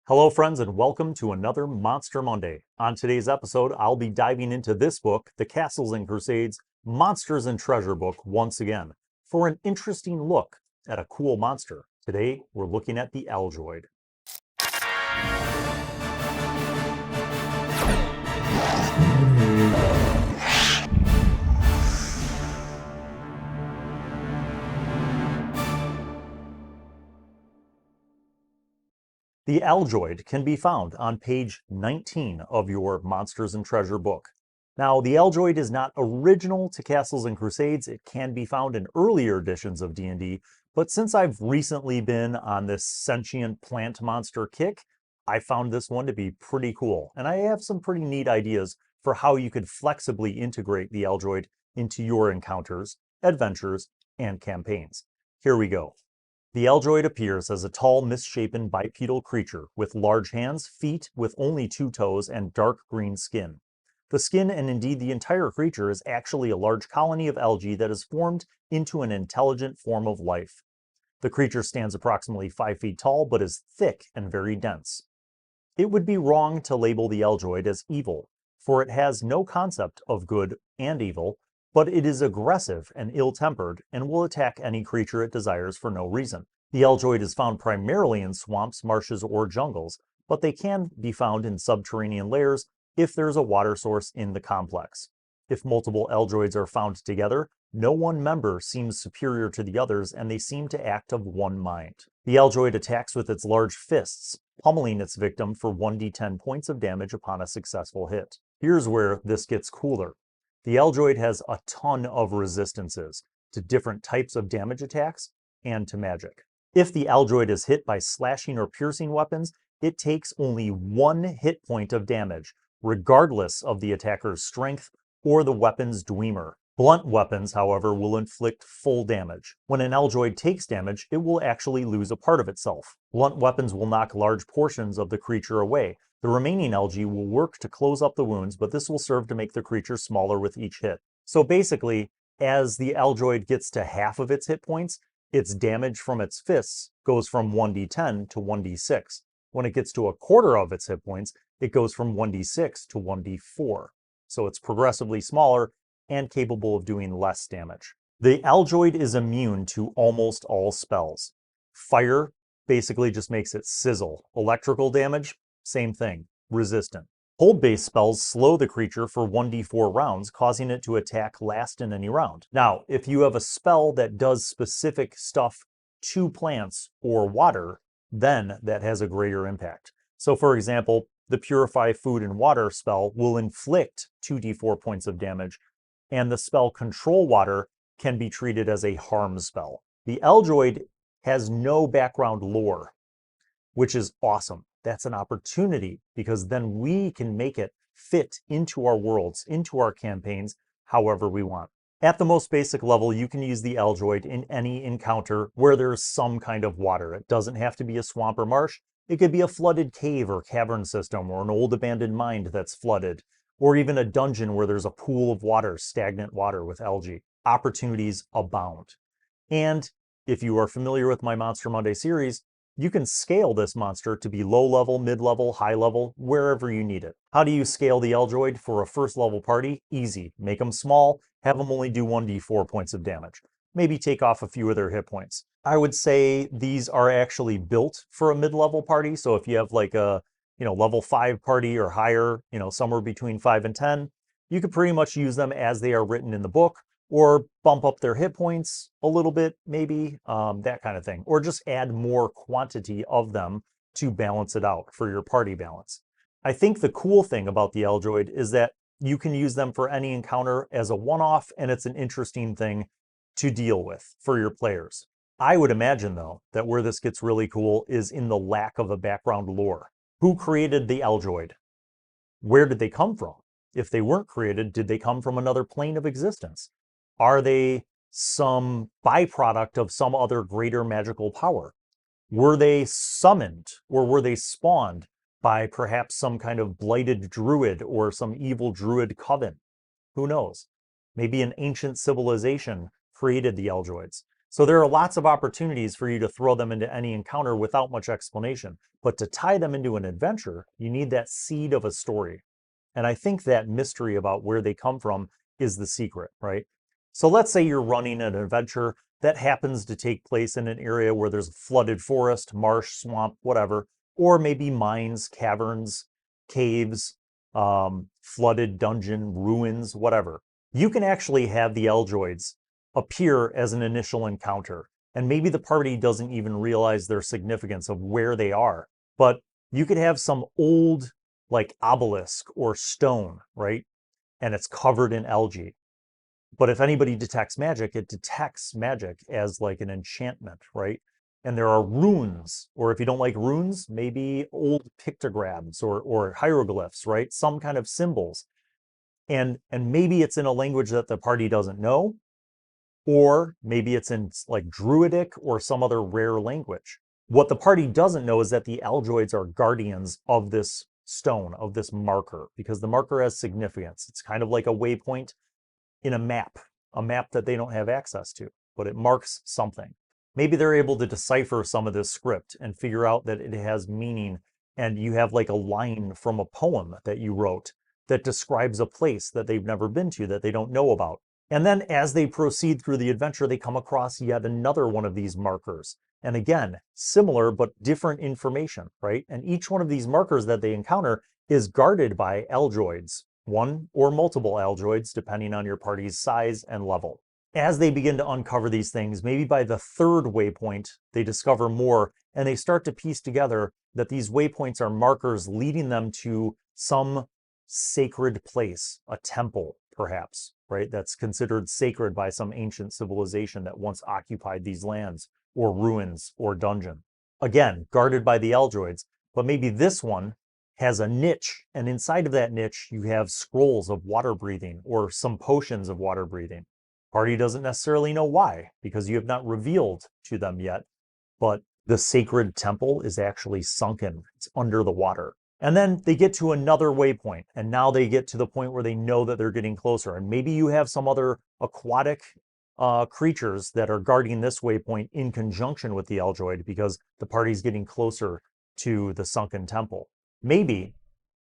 Hello friends and welcome to another Monster Monday. On today's episode, I'll be diving into this book, The Castles and Crusades, Monsters and Treasure Book once again, for an interesting look at a cool monster. Today, we're looking at the Algoid. The Algoid can be found on page 19 of your Monsters and Treasure book. Now, the Algoid is not original to Castles and Crusades. It can be found in earlier editions of D&D, but since I've recently been on this sentient plant monster kick, I found this one to be pretty cool, and I have some pretty neat ideas for how you could flexibly integrate the Algoid into your encounters, adventures, and campaigns. Here we go. The Algoid appears as a tall, misshapen bipedal creature with large hands, feet with only 2 toes, and dark green skin. The skin, and indeed the entire creature, is actually a large colony of algae that is formed into an intelligent form of life. The creature stands approximately 5 feet tall, but is thick and very dense. It would be wrong to label the Algoid as evil, for it has no concept of good and evil, but it is aggressive and ill-tempered and will attack any creature it desires for no reason. The Algoid is found primarily in swamps, marshes, or jungles, but they can be found in subterranean layers if there's a water source in the complex. If multiple Algoids are found together, no one member seems superior to the others and they seem to act of one mind. The Algoid attacks with its large fists, pummeling its victim for 1d10 points of damage upon a successful hit. Here's where this gets cooler. The Algoid has a ton of resistances to different types of damage attacks and to magic. If the Algoid is hit by slashing or piercing weapons, it takes only 1 hit point of damage, regardless of the attacker's strength or the weapon's dwemer. Blunt weapons, however, will inflict full damage. When an Algoid takes damage, it will actually lose a part of itself. Blunt weapons will knock large portions of the creature away. The remaining algae will work to close up the wounds, but this will serve to make the creature smaller with each hit. So basically, as the Algoid gets to half of its hit points, its damage from its fists goes from 1d10 to 1d6. When it gets to a quarter of its hit points, it goes from 1d6 to 1d4. So it's progressively smaller and capable of doing less damage. The Algoid is immune to almost all spells. Fire basically just makes it sizzle. Electrical damage, same thing, resistant. Hold-based spells slow the creature for 1d4 rounds, causing it to attack last in any round. Now, if you have a spell that does specific stuff to plants or water, then that has a greater impact. So for example, the Purify Food and Water spell will inflict 2d4 points of damage, and the spell Control Water can be treated as a harm spell. The Algoid has no background lore, which is awesome. That's an opportunity because then we can make it fit into our worlds, into our campaigns, however we want. At the most basic level, you can use the Algoid in any encounter where there's some kind of water. It doesn't have to be a swamp or marsh. It could be a flooded cave or cavern system, or an old abandoned mine that's flooded, or even a dungeon where there's a pool of water, stagnant water with algae. Opportunities abound. And if you are familiar with my Monster Monday series, you can scale this monster to be low level, mid level, high level, wherever you need it. How do you scale the Algoid for a first level party? Easy. Make them small, have them only do 1d4 points of damage. Maybe take off a few of their hit points. I would say these are actually built for a mid-level party. So if you have like a level 5 party or higher, somewhere between 5 and 10, you could pretty much use them as they are written in the book, or bump up their hit points a little bit, maybe, that kind of thing. Or just add more quantity of them to balance it out for your party balance. I think the cool thing about the Algoid is that you can use them for any encounter as a one-off, and it's an interesting thing to deal with for your players. I would imagine, though, that where this gets really cool is in the lack of a background lore. Who created the Algoid? Where did they come from? If they weren't created, did they come from another plane of existence? Are they some byproduct of some other greater magical power? Were they summoned or were they spawned by perhaps some kind of blighted druid or some evil druid coven? Who knows? Maybe an ancient civilization created the Algoids. So there are lots of opportunities for you to throw them into any encounter without much explanation. But to tie them into an adventure, you need that seed of a story. And I think that mystery about where they come from is the secret, right? So let's say you're running an adventure that happens to take place in an area where there's a flooded forest, marsh, swamp, whatever, or maybe mines, caverns, caves, flooded dungeon, ruins, whatever. You can actually have the Algoids appear as an initial encounter, and maybe the party doesn't even realize their significance of where they are, but you could have some old like obelisk or stone, right? And it's covered in algae. But if anybody detects magic, it detects magic as like an enchantment, right? And there are runes, or if you don't like runes, maybe old pictograms or hieroglyphs, right? Some kind of symbols. And maybe it's in a language that the party doesn't know, or maybe it's in like Druidic or some other rare language. What the party doesn't know is that the Algoids are guardians of this stone, of this marker, because the marker has significance. It's kind of like a waypoint in a map that they don't have access to, but it marks something. Maybe they're able to decipher some of this script and figure out that it has meaning, and you have like a line from a poem that you wrote that describes a place that they've never been to, that they don't know about. And then as they proceed through the adventure, they come across yet another one of these markers. And again, similar but different information, right? And each one of these markers that they encounter is guarded by Algoids, one or multiple Algoids, depending on your party's size and level. As they begin to uncover these things, maybe by the third waypoint, they discover more, and they start to piece together that these waypoints are markers leading them to some sacred place, a temple, perhaps, right? That's considered sacred by some ancient civilization that once occupied these lands, or ruins, or dungeon. Again, guarded by the Algoids, but maybe this one has a niche, and inside of that niche, you have scrolls of water breathing or some potions of water breathing. Party doesn't necessarily know why, because you have not revealed to them yet, but the sacred temple is actually sunken. It's under the water. And then they get to another waypoint, and now they get to the point where they know that they're getting closer. And maybe you have some other aquatic creatures that are guarding this waypoint in conjunction with the Algoid, because the party's getting closer to the sunken temple. Maybe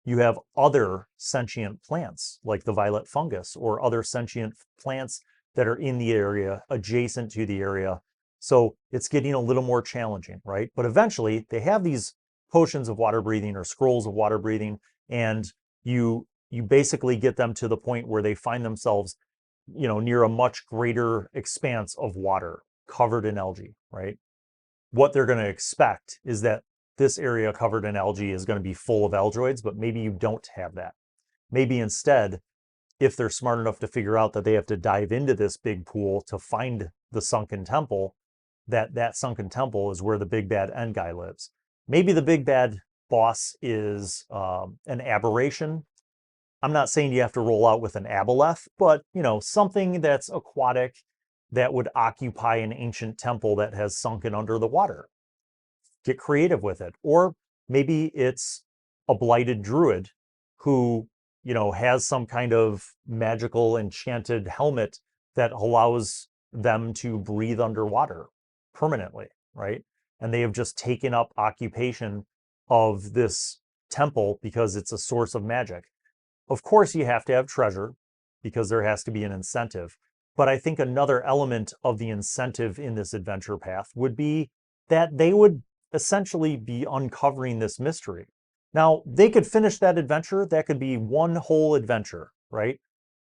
you have other sentient plants, like the violet fungus, or other sentient plants that are in the area, adjacent to the area. So it's getting a little more challenging, right? But eventually they have these potions of water breathing or scrolls of water breathing, and you basically get them to the point where they find themselves, near a much greater expanse of water covered in algae, right? What they're going to expect is that this area covered in algae is going to be full of Algoids, but maybe you don't have that. Maybe instead, if they're smart enough to figure out that they have to dive into this big pool to find the sunken temple, that sunken temple is where the big bad end guy lives. Maybe the big bad boss is an aberration. I'm not saying you have to roll out with an aboleth, but something that's aquatic that would occupy an ancient temple that has sunken under the water. Get creative with it. Or maybe it's a blighted druid who, has some kind of magical enchanted helmet that allows them to breathe underwater permanently, right? And they have just taken up occupation of this temple because it's a source of magic. Of course, you have to have treasure because there has to be an incentive. But I think another element of the incentive in this adventure path would be that they would essentially be uncovering this mystery. Now, they could finish that adventure. That could be one whole adventure, right?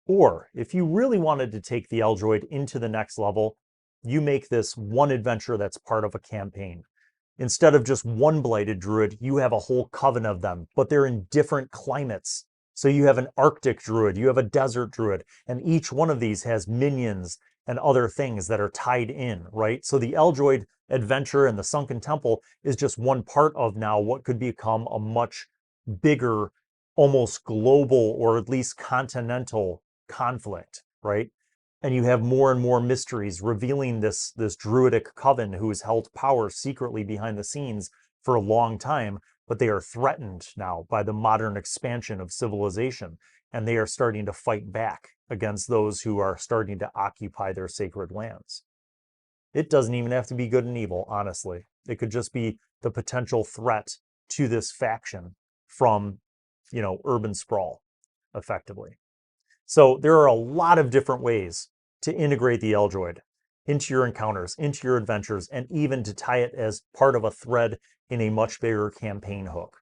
Or if you really wanted to take the Algoid into the next level, you make this one adventure that's part of a campaign. Instead of just one blighted druid, you have a whole coven of them, but they're in different climates. So you have an Arctic druid, you have a desert druid, and each one of these has minions and other things that are tied in, right? So the Algoid adventure and the Sunken Temple is just one part of now what could become a much bigger, almost global or at least continental conflict, right? And you have more and more mysteries revealing this druidic coven who has held power secretly behind the scenes for a long time, but they are threatened now by the modern expansion of civilization, and they are starting to fight back against those who are starting to occupy their sacred lands. It doesn't even have to be good and evil, honestly. It could just be the potential threat to this faction from, urban sprawl, effectively. So there are a lot of different ways to integrate the Algoid into your encounters, into your adventures, and even to tie it as part of a thread in a much bigger campaign hook.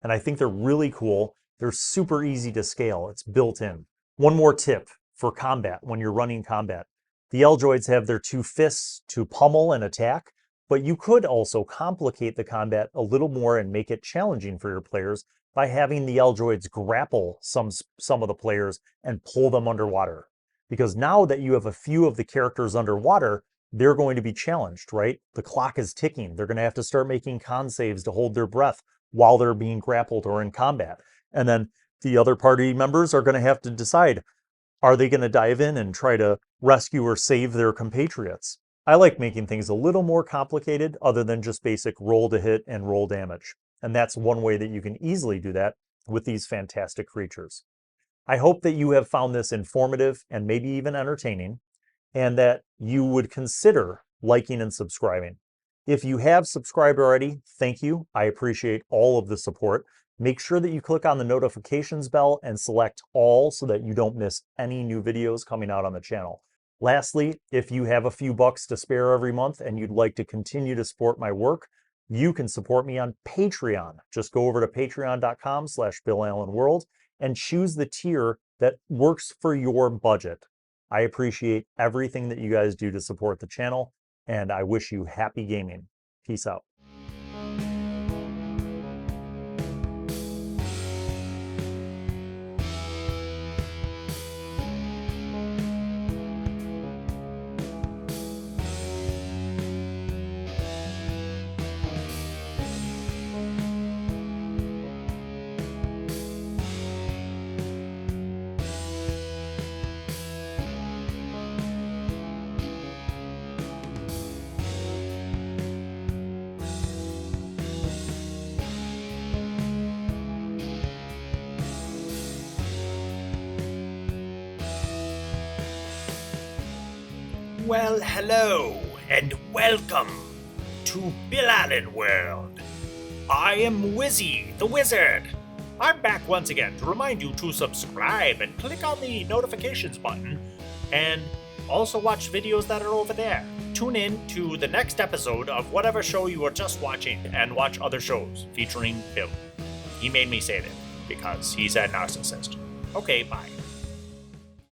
And I think they're really cool. They're super easy to scale. It's built in. One more tip for combat when you're running combat. The Algoids have their 2 fists to pummel and attack, but you could also complicate the combat a little more and make it challenging for your players by having the Algoids grapple some of the players and pull them underwater. Because now that you have a few of the characters underwater, they're going to be challenged, right? The clock is ticking. They're going to have to start making con saves to hold their breath while they're being grappled or in combat. And then the other party members are going to have to decide, are they going to dive in and try to rescue or save their compatriots? I like making things a little more complicated other than just basic roll to hit and roll damage. And that's one way that you can easily do that with these fantastic creatures. I hope that you have found this informative and maybe even entertaining, and that you would consider liking and subscribing. If you have subscribed already, thank you. I appreciate all of the support. Make sure that you click on the notifications bell and select all so that you don't miss any new videos coming out on the channel. Lastly, if you have a few bucks to spare every month and you'd like to continue to support my work, you can support me on Patreon. Just go over to patreon.com/BillAllenWorld and choose the tier that works for your budget. I appreciate everything that you guys do to support the channel, and I wish you happy gaming. Peace out. Well, hello, and welcome to Bill Allen World. I am Wizzy, the Wizard. I'm back once again to remind you to subscribe and click on the notifications button, and also watch videos that are over there. Tune in to the next episode of whatever show you are just watching, and watch other shows featuring Bill. He made me say that because he's a narcissist. Okay, bye.